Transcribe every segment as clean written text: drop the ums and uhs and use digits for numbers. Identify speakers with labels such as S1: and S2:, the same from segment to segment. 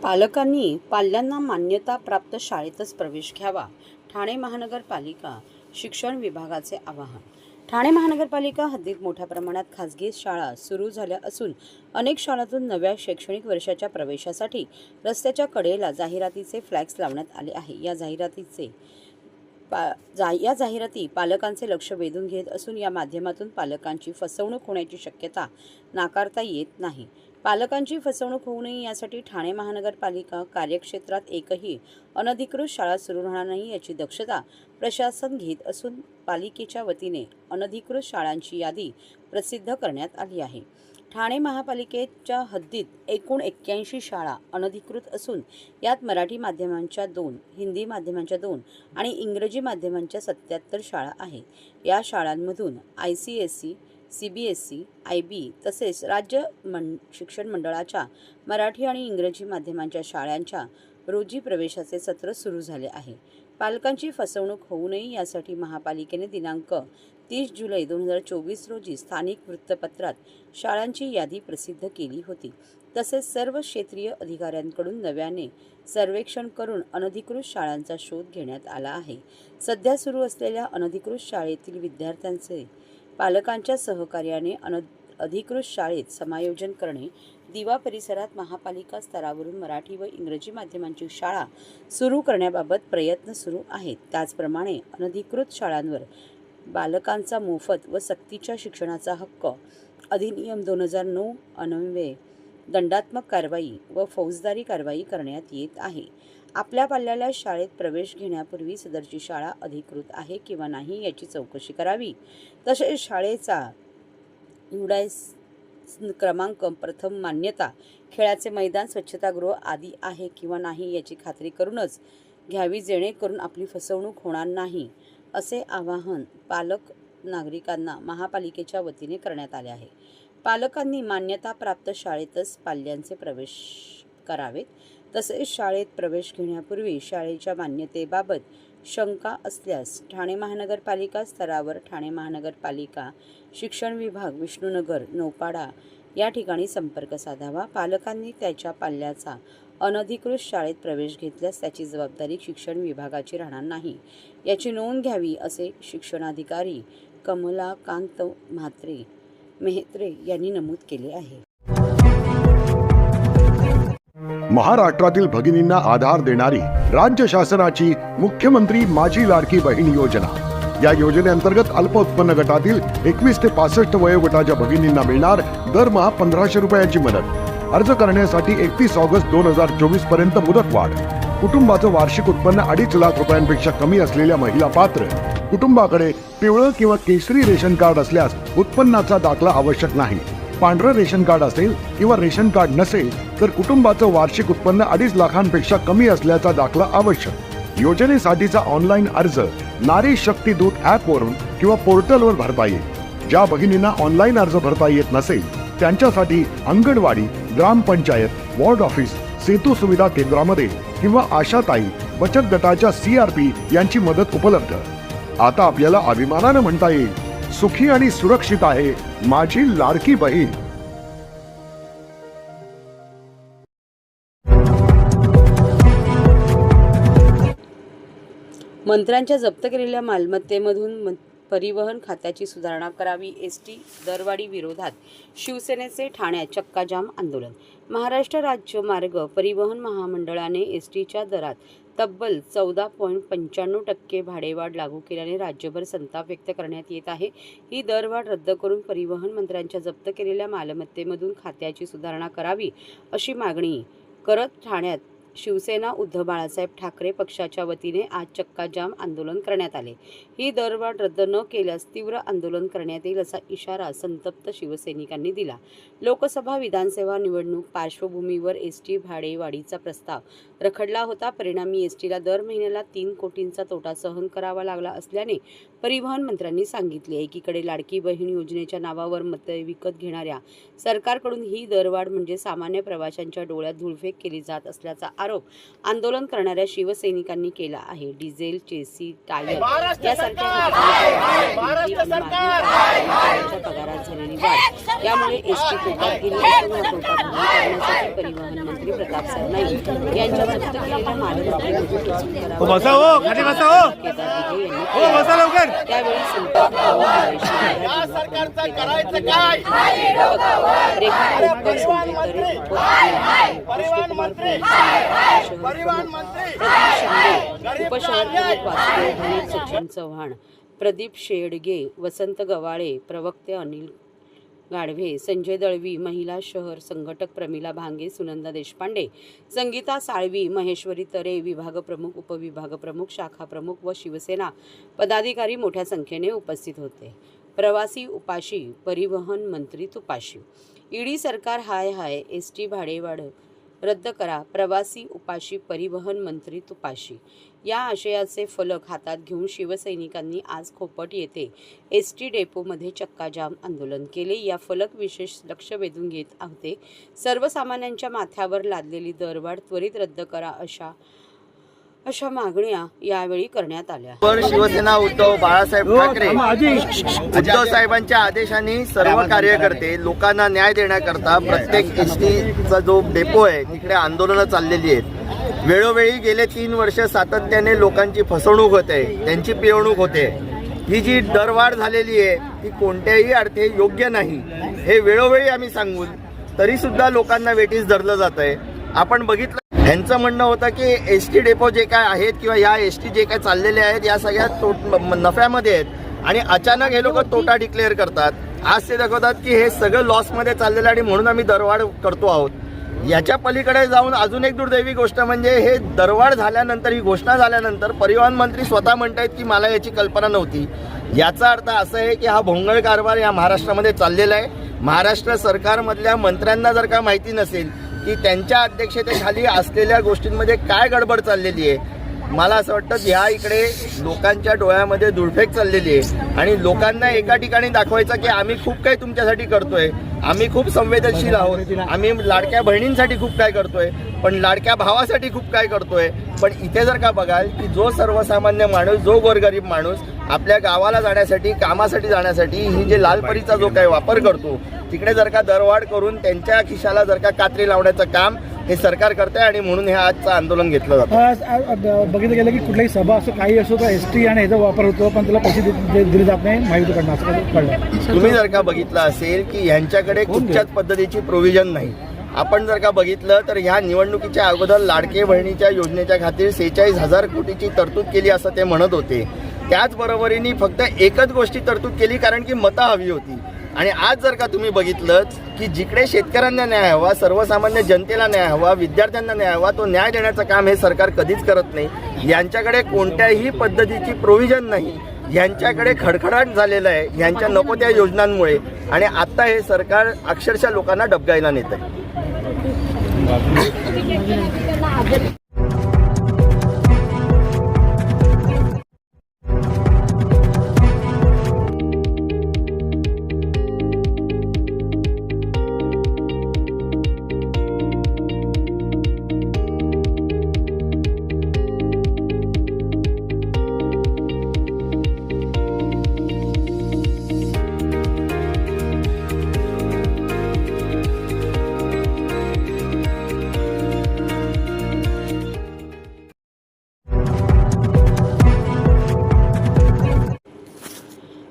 S1: पालकांनी पाल्यांना मान्यता प्राप्त शाळेतच प्रवेश घ्यावा. ठाणे महानगरपालिका शिक्षण विभागाचे आवाहन. ठाणे महानगरपालिका हद्दीत मोठ्या प्रमाणात खासगी शाळा सुरू झाल्या असून अनेक शाळांतून नव्या शैक्षणिक वर्षाच्या प्रवेशासाठी रस्त्याच्या कडेला जाहिरातीचे फ्लॅक्स लावण्यात आले आहे. या जाहिराती पालकांचे लक्ष वेधून घेत असून या माध्यमातून पालकांची फसवणूक होण्याची शक्यता नाकारता येत नाही. पालकांची फसवणूक होऊ नये यासाठी ठाणे महानगरपालिका कार्यक्षेत्रात एकही अनधिकृत शाळा सुरू राहणार नाही याची दक्षता प्रशासन घेत असून पालिकेच्या वतीने अनधिकृत शाळांची यादी प्रसिद्ध करण्यात आली आहे. ठाणे महापालिकेच्या हद्दीत एकूण 81 शाळा अनधिकृत असून यात मराठी माध्यमांच्या 2, हिंदी माध्यमांच्या 2 आणि इंग्रजी माध्यमांच्या 77 शाळा आहेत. या शाळांमधून ICSE, CBSE, IB तसेच राज्य शिक्षण मंडळाच्या मराठी आणि इंग्रजी माध्यमांच्या शाळांच्या रोजी प्रवेशाचे सत्र सुरू झाले आहे. पालकांची फसवणूक होऊ नये यासाठी महापालिकेने दिनांक 30 जुलै 2024 रोजी स्थानिक वृत्तपत्रात शाळांची यादी प्रसिद्ध केली होती. तसेच सर्व क्षेत्रीय अधिकाऱ्यांकडून नव्याने सर्वेक्षण करून अनधिकृत शाळांचा शोध घेण्यात आला आहे. सध्या सुरू असलेल्या अनधिकृत शाळेतील विद्यार्थ्यांचे पालकांच्या सहकार्याने अधिकृत शाळेत समायोजन करणे, दिवा परिसरात महापालिका स्तरावरून मराठी व इंग्रजी माध्यमांची शाळा सुरू करण्याबाबत प्रयत्न सुरू आहेत. त्याचप्रमाणे अनधिकृत शाळांवर बालकांचा मोफत व सक्तीच्या शिक्षणाचा हक्क अधिनियम 2009 अन्वये दंडात्मक कारवाई व फौजदारी कारवाई करण्यात येत आहे. आपल्या पाल्याला शाळेत प्रवेश घेण्यापूर्वी सदरची शाळा अधिकृत आहे किंवा नाही याची चौकशी करावी. तसेच शाळेचा UDAIS क्रमांक, प्रथम मान्यता, खेळाचे मैदान, स्वच्छतागृह आदी आहे किंवा नाही याची खात्री करूनच घ्यावी, जेणेकरून आपली फसवणूक होणार नाही, असे आवाहन पालक नागरिकांना महापालिकेच्या वतीने करण्यात आले आहे. पालकांनी मान्यता प्राप्त शाळेतच पाल्यांचे प्रवेश करावेत. तसेच शाळेत प्रवेश घेण्यापूर्वी शाळेच्या मान्यतेबाबत शंका असल्यास ठाणे महानगरपालिका स्तरावर ठाणे महानगरपालिका शिक्षण विभाग, विष्णुनगर, नौपाडा या ठिकाणी संपर्क साधावा. पालकांनी त्याच्या पाल्याचा अनधिकृत शाळेत प्रवेश घेतल्यास त्याची जबाबदारी शिक्षण विभागाची राहणार नाही याची नोंद घ्यावी, असे शिक्षणाधिकारी कमलाकांत मेहत्रे यांनी नमूद केले आहे.
S2: महाराष्ट्रातील भगिनींना आधार देणारी राज्य शासनाची मुख्यमंत्री माझी लाडकी बहीण योजना. या योजनेअंतर्गत अल्प उत्पन्न गटातील 21 ते 65 वयोगटाच्या भगिनींना मिळणार दरमहा 1500 रुपयाची मदत. अर्ज करण्यासाठी 31 ऑगस्ट 2024 पर्यंत मुदतवाढ. कुटुंबाचं वार्षिक उत्पन्न 2.5 लाख रुपयांपेक्षा कमी असलेल्या महिला पात्र. कुटुंबाकडे पिवळं किंवा केशरी रेशन कार्ड असल्यास उत्पन्नाचा दाखला आवश्यक नाही. पांढरं रेशन कार्ड असेल किंवा रेशन कार्ड नसेल तर कुटुंबाचं वार्षिक उत्पन्न 2.5 लाखांपेक्षा कमी असल्याचा दाखला आवश्यक. योजनेसाठीचा ऑनलाईन अर्ज नारी शक्ती दूत ॲपवरून किंवा पोर्टलवर भरता येईल. ज्या भगिनींना ऑनलाईन अर्ज भरता येत नसेल त्यांच्यासाठी अंगणवाडी, ग्रामपंचायत, वॉर्ड ऑफिस, सेतू सुविधा केंद्रामध्ये किंवा आशाताई बचत गटाच्या CRP यांची मदत उपलब्ध. आता आपल्याला अभिमानानं म्हणता येईल, सुखी आणि सुरक्षित आहे माझी लाडकी बहीण.
S1: मंत्र्यांच्या जप्त केलेल्या मालमत्तेमधून परिवहन खात्याची सुधारणा करावी. ST दरवाढी विरोधात शिवसेनेचे ठाण्यात चक्काजाम आंदोलन. महाराष्ट्र राज्य मार्ग परिवहन महामंडळाने STच्या दरात तब्बल 14.95% भाडेवाढ लागू केल्याने राज्यभर संताप व्यक्त करण्यात येत आहे. ही दरवाढ रद्द करून परिवहन मंत्र्यांच्या जप्त केलेल्या मालमत्तेमधून खात्याची सुधारणा करावी अशी मागणी करत ठाण्यात शिवसेना उद्धव बाळासाहेब ठाकरे पक्षाच्या वतीने आज चक्काजाम आंदोलन करण्यात आले. ही दरवाढ रद्द न केल्यास तीव्र आंदोलन करण्यात येईल असा इशारा संतप्त शिवसैनिकांनी दिला. लोकसभा विधानसभा निवडणूक पार्श्वभूमीवर ST भाडेवाढीचा प्रस्ताव रखडला होता. परिणामी STला दर महिन्याला 3 कोटींचा तोटा सहन करावा लागला असल्याने परिवहन मंत्र्यांनी सांगितले. एकीकडे लाडकी बहीण योजनेच्या नावावर मतं विकत घेणाऱ्या सरकारकडून ही दरवाढ म्हणजे सामान्य प्रवाशांच्या डोळ्यात धूळफेक केली जात असल्याचा आरोप आंदोलन करणाऱ्या शिवसैनिकांनी केला आहे. डिझेल, चेसी, टायर यासारख्या पगारात झालेली वाढ यामुळे एसटी तोट्यात गेली असून हा तोटा भरून काढण्यासाठी परिवहन मंत्री प्रताप सरनाईक यांच्या जप्त केलेल्या मालमत्तेमध्ये त्यावेळी सचिन चव्हाण, प्रदीप शेडगे, वसंत गवाळे, प्रवक्ते अनिल गाढवे, संजय दळवी, महिला शहर संघटक प्रमिला भांगे, सुनंदा देशपांडे, संगीता साळवी, महेश्वरी तरे, विभाग प्रमुख, उपविभाग प्रमुख, शाखा प्रमुख व शिवसेना पदाधिकारी मोठ्या संख्येने उपस्थित होते. प्रवासी उपाशी, परिवहन मंत्री तुपाशी. ईडी सरकार हाय हाय, एसटी भाडेवाढ रद्द करा, प्रवासी उपाशी, परिवहन मंत्री तुपाशी या आशयाचे फलक हातात घेऊन शिवसैनिकांनी आज खोपट येथे एसटी डेपोमध्ये चक्काजाम आंदोलन केले. या फलक विशेष लक्ष वेधून घेत होते. सर्वसामान्यांच्या माथ्यावर लादलेली दरवाढ त्वरित रद्द करा अशा मागण्या यावेळी करण्यात आल्या.
S3: शिवसेना उद्धव बाळासाहेब ठाकरे उद्धव साहेबांच्या आदेशाने सर्व कार्यकर्ते लोकांना न्याय देण्याकरता प्रत्येक एसटीचा जो डेपो आहे तिकडे आंदोलनं चाललेली आहेत. वेळोवेळी गेले 3 वर्ष सातत्याने लोकांची फसवणूक होते, त्यांची पिळवणूक होते. ही जी दरवाढ झालेली आहे ती कोणत्याही अर्थी योग्य नाही हे वेळोवेळी आम्ही सांगून तरी सुद्धा लोकांना वेठीस धरलं जात आहे. आपण बघितलं यांचं म्हणणं होतं की एसटी डेपो जे काय आहेत किंवा या एसटी जे काय चाललेले आहेत या सगळ्या नफ्यामध्ये आहेत आणि अचानक हे लोक तोटा डिक्लेअर करतात. आज ते दाखवतात की हे सगळं लॉसमध्ये चाललेलं आणि म्हणून आम्ही दरवाढ करतो आहोत. याच्या पलीकडे जाऊन अजून एक दुर्दैवी गोष्ट म्हणजे हे दरवाढ झाल्यानंतर, ही घोषणा झाल्यानंतर परिवहन मंत्री स्वतः म्हणतायत की मला याची कल्पना नव्हती. याचा अर्थ असा आहे की हा भोंगळ कारभार या महाराष्ट्रामध्ये चाललेला आहे. महाराष्ट्र सरकारमधल्या मंत्र्यांना जर का माहिती नसेल की त्यांच्या अध्यक्षतेखाली असलेल्या गोष्टींमध्ये काय गडबड चाललेली आहे, मला असं वाटतं ह्या इकडे लोकांच्या डोळ्यामध्ये धुळफेक चाललेली आहे आणि लोकांना एका ठिकाणी दाखवायचं की आम्ही खूप काही तुमच्यासाठी करतोय, आम्ही खूप संवेदनशील आहोत, आम्ही लाडक्या बहिणींसाठी खूप काय करतोय, पण लाडक्या भावासाठी खूप काय करतोय. पण इथे जर का बघाल की जो सर्वसामान्य माणूस, जो गोरगरीब माणूस आपल्या गावाला जाण्यासाठी, कामासाठी जाण्यासाठी ही जे लालपरीचा जो काही वापर करतो तिकडे जर का दरवाढ करून त्यांच्या खिशाला जर का कात्री लावण्याचं काम हे सरकार करते आणि म्हणून हे आजचं आंदोलन घेतलं जातं.
S4: बघितलं गेलं की कुठल्याही सभा असो काही असो तर एसटी आणि ह्याचा वापर होतो पण त्याला पैसे दिले जात नाही महायुतीकडनं, असं कळलं.
S3: तुम्ही जर का बघितलं असेल की यांच्याकडे कुठच्याच पद्धतीची प्रोव्हिजन नाही. आपण जर का बघितलं तर ह्या निवडणुकीच्या अगोदर लाडके बहिणीच्या योजनेच्या खातीर 46,000 कोटीची तरतूद केली असं ते म्हणत होते. त्याचबरोबरीने फक्त एकच गोष्टी तरतूद केली कारण की मतं हवी होती. आणि आज जर का तुम्ही बघितलं की जिकडे शेतकऱ्यांना न्याय हवा, सर्वसामान्य जनतेला न्याय हवा, विद्यार्थ्यांना न्याय हवा, तो न्याय देण्याचं काम हे सरकार कधीच करत नाही. यांच्याकडे कोणत्याही पद्धतीची प्रोव्हिजन नाही. यांच्याकडे खडखडाट झालेलं आहे यांच्या नको त्या योजनांमुळे आणि आता हे सरकार अक्षरशः लोकांना डबगायला नेत आहे.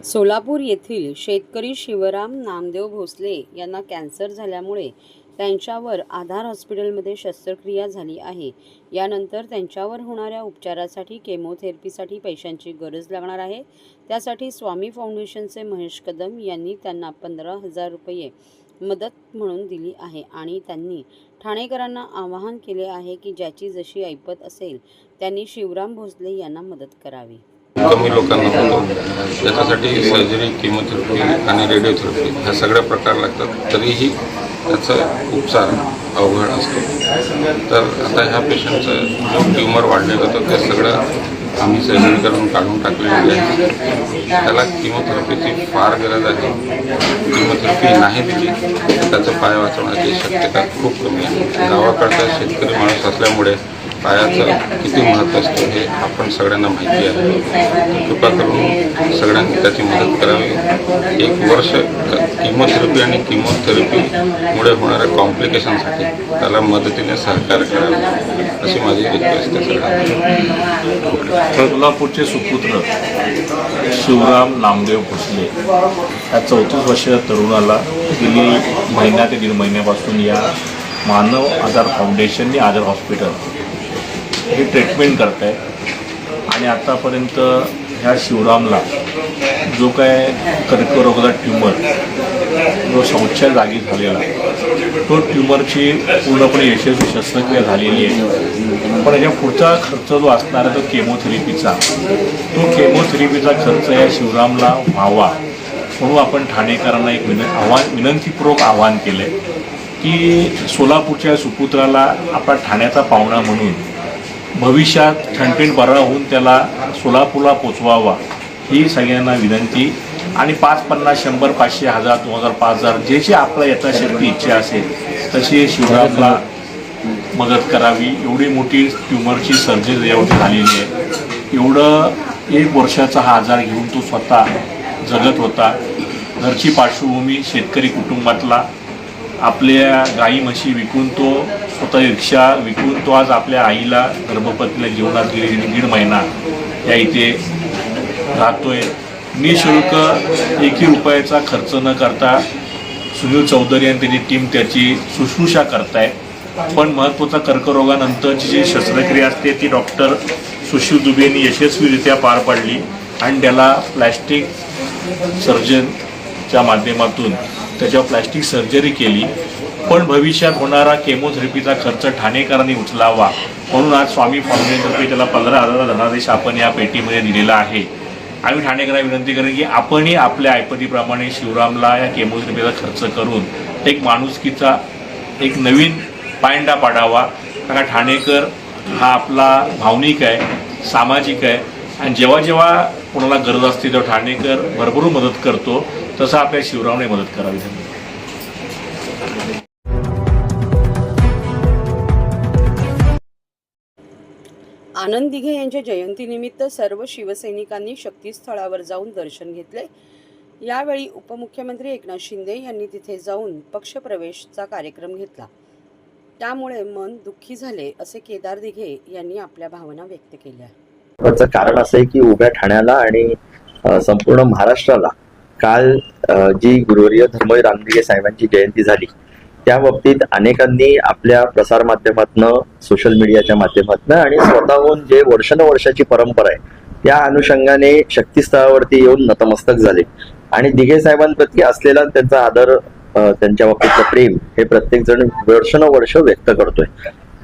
S1: सोलापूर येथील शेतकरी शिवराम नामदेव भोसले यांना कॅन्सर झाल्यामुळे त्यांच्यावर आधार हॉस्पिटलमध्ये शस्त्रक्रिया झाली आहे. यानंतर त्यांच्यावर होणाऱ्या उपचारासाठी केमोथेरपीसाठी पैशांची गरज लागणार आहे. त्यासाठी स्वामी फाउंडेशनचे महेश कदम यांनी त्यांना 15,000 रुपये मदत म्हणून दिली आहे आणि त्यांनी ठाणेकरांना आवाहन केले आहे की ज्याची जशी ऐपत असेल त्यांनी शिवराम भोसले यांना मदत करावी.
S5: कमी लोकांना होतो त्याच्यासाठी सर्जरी, केमोथेरपी आणि रेडिओथेरपी ह्या सगळ्या प्रकार लागतात. तरीही त्याचा उपचार अवघड असतो. तर आता ह्या पेशंटचं जो ट्युमर वाढलेलं होतं ते सगळं आम्ही सर्जरी करून काढून टाकलेली आहे. त्याला किमोथेरपीची फार गरज आहे. किमोथेरपी नाही दिली तर त्याचा पाय वाचवण्याची शक्यता खूप कमी आहे. गावाकडचा शेतकरी माणूस असल्यामुळे पायाचं किती महत्त्व असतं हे आपण सगळ्यांना माहिती आहे. कृपा करून सगळ्यांनी त्याची मदत करावी. 1 वर्ष किमोथेरपी आणि किमोथेरपीमुळे होणाऱ्या कॉम्प्लिकेशनसाठी त्याला मदतीने सहकार्य करावे अशी माझी रिक्वेस्ट आहे सगळ्यांना.
S6: सोलापूरचे सुपुत्र शिवराम नामदेव भोसले या 34 वर्षीय तरुणाला गेली महिना ते 1.5 महिन्यापासून या मानव आधार फाउंडेशनने आधार हॉस्पिटल हे ट्रीटमेंट करत आहे. आणि आतापर्यंत ह्या शिवरामला जो काय कर्करोगाचा ट्यूमर जो शौचाच्या जागी झालेला तो ट्यूमरची पूर्णपणे यशस्वी शस्त्रक्रिया झालेली आहे. पण याच्या पुढचा खर्च जो असणार आहे तो केमोथेरपीचा खर्च या शिवरामला व्हावा म्हणून आपण ठाणेकरांना एक विनंतीपूर्वक आवाहन केलं आहे की सोलापूरच्या सुपुत्राला आपला ठाण्याचा पाहुणा म्हणून भविष्यात ठणठणीत बरा होऊन त्याला सोलापूरला पोचवावा ही सगळ्यांना विनंती. आणि 5, 50, 100, 500, 1000, 2000, 5000 जे आपल्या यथाशक्ती इच्छा असेल तशी शिवरामला मदत करावी. एवढी मोठी ट्यूमरची सर्जरी यावरती झालेली आहे. एवढं 1 वर्षाचा हा आजार घेऊन तो स्वतः जगत होता. घरची पार्श्वभूमी शेतकरी कुटुंबातला, आपल्या गाई म्हशी विकून तो स्वतः रिक्षा विकून तो आज आपल्या आईला गर्भपतीला घेऊन आज गेली 1.5 महिना या इथे राहतोय. निःशुल्क 1ही रुपयाचा खर्च न करता सुनील चौधरी आणि त्यांची टीम त्याची शुश्रूषा करताय. पण महत्त्वाचा कर्करोगानंतरची जी शस्त्रक्रिया असते ती डॉक्टर सुशील दुबे यांनी यशस्वीरित्या पार पाडली आणि त्याला प्लॅस्टिक सर्जनच्या माध्यमातून त्याच्यावर प्लॅस्टिक सर्जरी केली. पण भविष्यात होणारा केमोथेरपीचा खर्च ठाणेकरांनी उचलावा म्हणून आज स्वामी फाउंडेशनतर्फे त्याला 15,000 धनादेश आपण या पेटीमध्ये दिलेला आहे. आम्ही ठाणेकरांना विनंती करेन की आपणही आपल्या ऐपतीप्रमाणे शिवरामला या केमोथेरपीचा खर्च करून एक माणुसकीचा एक नवीन पायंडा पाडावा. कारण ठाणेकर हा आपला भावनिक आहे, सामाजिक आहे आणि जेव्हा जेव्हा कोणाला गरज असते तेव्हा ठाणेकर भरभरून मदत करतो. तसं आपल्या शिवरामने मदत करावी.
S1: आनंद दिघे यांच्या जयंतीनिमित्त सर्व शिवसैनिकांनी शक्तीस्थळावर जाऊन दर्शन घेतले. यावेळी उपमुख्यमंत्री एकनाथ शिंदे यांनी तिथे जाऊन पक्षप्रवेशचा कार्यक्रम घेतला. त्यामुळे मन दुःखी झाले असे केदार दिघे यांनी आपल्या भावना व्यक्त केल्या.
S3: त्याचं कारण असं आहे की उभ्या ठाण्याला आणि संपूर्ण महाराष्ट्राला काल जी गुरुवर्य धर्मवीर रामदिघे साहेबांची जयंती झाली त्या बाबतीत अनेकांनी आपल्या प्रसार माध्यमातनं, सोशल मीडियाच्या माध्यमातनं आणि स्वतःहून जे वर्षानुवर्षाची परंपरा आहे त्या अनुषंगाने शक्तीस्थळावरती येऊन नतमस्तक झाले. आणि दिघे साहेबांप्रती असलेला त्यांचा आदर, त्यांच्या बाबतीतलं प्रेम हे प्रत्येक जण वर्षानुवर्ष व्यक्त करतोय.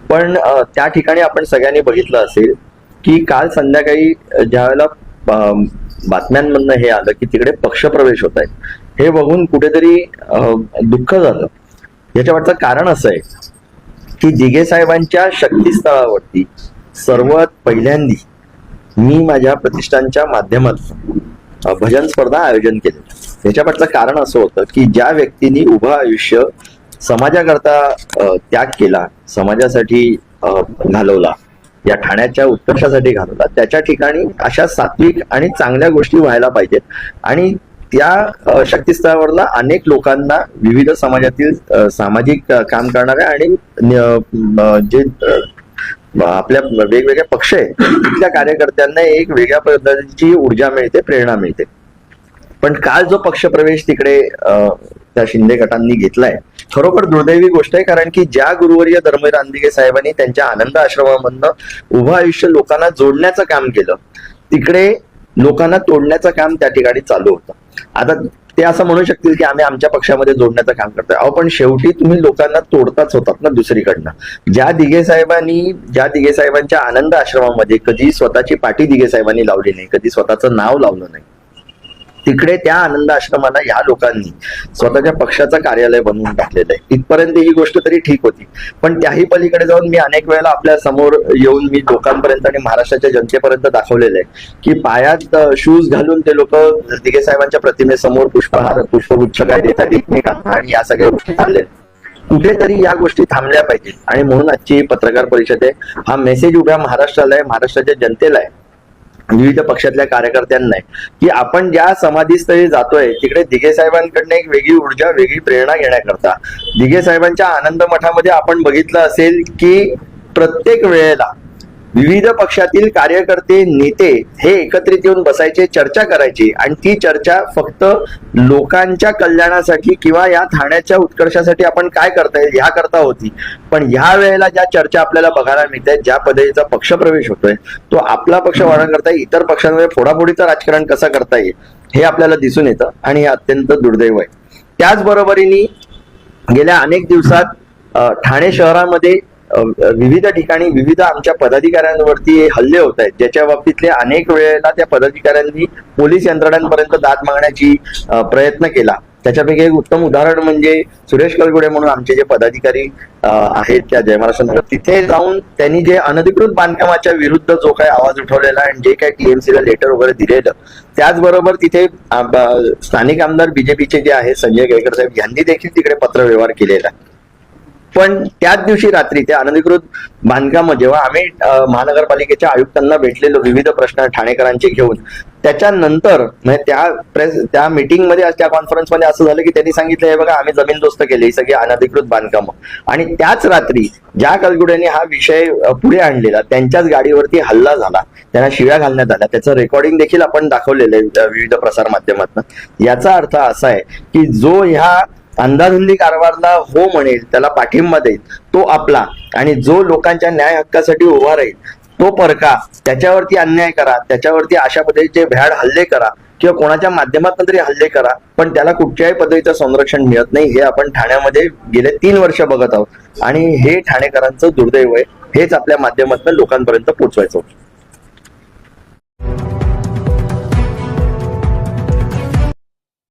S3: पण त्या ठिकाणी आपण सगळ्यांनी बघितलं असेल की काल संध्याकाळी ज्यावेळेला बातम्यांमधनं हे आलं की तिकडे पक्षप्रवेश होत आहेत, हे बघून कुठेतरी दुःख झालं. याच्यावरचं कारण असं आहे की दिघे साहेबांच्या शक्तीस्थळावरती सर्वात पहिल्यांदी मी माझ्या प्रतिष्ठानच्या माध्यमातून भजन स्पर्धा आयोजन केली. याच्यावरचं कारण असं होतं की ज्या व्यक्तींनी उभं आयुष्य समाजाकरता त्याग केला, समाजासाठी घालवला, या ठाण्याच्या उत्कर्षासाठी घालवला, त्याच्या ठिकाणी अशा सात्विक आणि चांगल्या गोष्टी व्हायला पाहिजेत. आणि त्या शक्तीस्थळावरला अनेक लोकांना, विविध समाजातील सामाजिक काम करणाऱ्या आणि जे आपल्या वेगवेगळे पक्ष आहेत तिथल्या कार्यकर्त्यांना एक वेगळ्या पद्धतीची ऊर्जा मिळते, प्रेरणा मिळते. पण काल जो पक्षप्रवेश तिकडे त्या शिंदे गटांनी घेतलाय खरोखर दुर्दैवी गोष्ट आहे. कारण की ज्या गुरुवर्य धर्मवीर रामदिघे साहेबांनी त्यांच्या आनंद आश्रमामधनं उभं आयुष्य लोकांना जोडण्याचं काम केलं, तिकडे लोकांना तोडण्याचं काम त्या ठिकाणी चालू होतं. आता ते असं म्हणू शकतील की आम्ही आमच्या पक्षामध्ये जोडण्याचं काम करतोय. अहो पण शेवटी तुम्ही लोकांना तोडताच होतात ना दुसरीकडनं. ज्या दिघे साहेबांच्या आनंद आश्रमामध्ये कधी स्वतःची पाठी दिघे साहेबांनी लावली नाही, कधी स्वतःचं नाव लावलं नाही, तिकडे त्या आनंद आश्रमाला या लोकांनी स्वतःच्या पक्षाचं कार्यालय बनवून टाकलेलं आहे. इथपर्यंत ही गोष्ट तरी ठीक होती, पण त्याही पलीकडे जाऊन मी अनेक वेळेला आपल्या समोर येऊन मी लोकांपर्यंत आणि महाराष्ट्राच्या जनतेपर्यंत दाखवलेलं आहे की पायात शूज घालून ते लोक दिघे साहेबांच्या प्रतिमेसमोर पुष्पहार पुष्पगुच्छ काय देतात एकमेकांना आणि या सगळ्या गोष्टी चालल्या. कुठेतरी या गोष्टी थांबल्या पाहिजेत आणि म्हणून आजची पत्रकार परिषद आहे. हा मेसेज उभ्या महाराष्ट्राला आहे, महाराष्ट्राच्या जनतेला आहे, विविध पक्षातल्या कार्यकर्त्यांना आहे की आपण ज्या समाधीस्थळी जातोय तिकडे दिघे साहेबांकडनं एक वेगळी ऊर्जा वेगळी प्रेरणा घेण्याकरता दिघे साहेबांच्या आनंद मठामध्ये आपण बघितलं असेल की प्रत्येक वेळेला विविध पक्षातील कार्यकर्ते नेते हे एकत्रित येऊन बसायचे, चर्चा करायची आणि ती चर्चा फक्त लोकांच्या कल्याणासाठी किंवा या ठाण्याच्या उत्कर्षासाठी आपण काय करता येईल ह्या करता होती. पण ह्या वेळेला ज्या चर्चा आपल्याला बघायला मिळतात, ज्या पद्धतीचा पक्षप्रवेश होतोय तो आपला पक्ष वाढवण्याकरता इतर पक्षांमध्ये फोडाफोडीचं राजकारण कसं करता येईल हे आपल्याला दिसून येतं आणि हे अत्यंत दुर्दैव आहे. त्याचबरोबरीने गेल्या अनेक दिवसात ठाणे शहरामध्ये विविध ठिकाणी विविध आमच्या पदाधिकाऱ्यांवरती हल्ले होत आहेत, ज्याच्या बाबतीतले अनेक वेळेला त्या पदाधिकाऱ्यांनी पोलीस यंत्रणांपर्यंत दाद मागण्याची प्रयत्न केला. त्याच्यापैकी एक उत्तम उदाहरण म्हणजे सुरेश कलगुडे म्हणून आमचे जे पदाधिकारी आहेत त्या जय महाराष्ट्र तिथे जाऊन त्यांनी जे अनधिकृत बांधकामाच्या विरुद्ध जो काही आवाज उठवलेला आणि जे काही टीएमसीला लेटर वगैरे दिलेलं, त्याचबरोबर तिथे स्थानिक आमदार बीजेपीचे जे आहेत संजय गायकर साहेब यांनी देखील तिकडे पत्रव्यवहार केलेला. पण त्याच दिवशी रात्री ते अनधिकृत बांधकाम जेव्हा आम्ही महानगरपालिकेच्या आयुक्तांना भेटलेलो विविध प्रश्न ठाणेकरांचे घेऊन, त्याच्यानंतर म्हणजे त्या मीटिंगमध्ये त्या कॉन्फरन्समध्ये असं झालं की त्यांनी सांगितलं हे बघा आम्ही जमीनदोस्त केली ही सगळी अनधिकृत बांधकामं. आणि त्याच रात्री ज्या कलगुड्यांनी हा विषय पुढे आणलेला त्यांच्याच गाडीवरती हल्ला झाला, त्यांना शिव्या घालण्यात आल्या. त्याचं रेकॉर्डिंग देखील आपण दाखवलेलं आहे विविध प्रसार माध्यमातून. याचा अर्थ असा आहे की जो ह्या अंधाधुंदी कारभारला हो म्हणेल त्याला पाठिंबा देईल तो आपला, आणि जो लोकांच्या न्याय हक्कासाठी उभा राहील तो परका, त्याच्यावरती अन्याय करा, त्याच्यावरती अशा पद्धतीचे भ्याड हल्ले करा किंवा कोणाच्या माध्यमातून तरी हल्ले करा, पण त्याला कुठच्याही पद्धतीचं संरक्षण मिळत नाही. हे आपण ठाण्यामध्ये गेले 3 वर्ष बघत आहोत आणि हे ठाणेकरांचं दुर्दैव आहे. हेच आपल्या माध्यमातून लोकांपर्यंत पोहोचवायचं.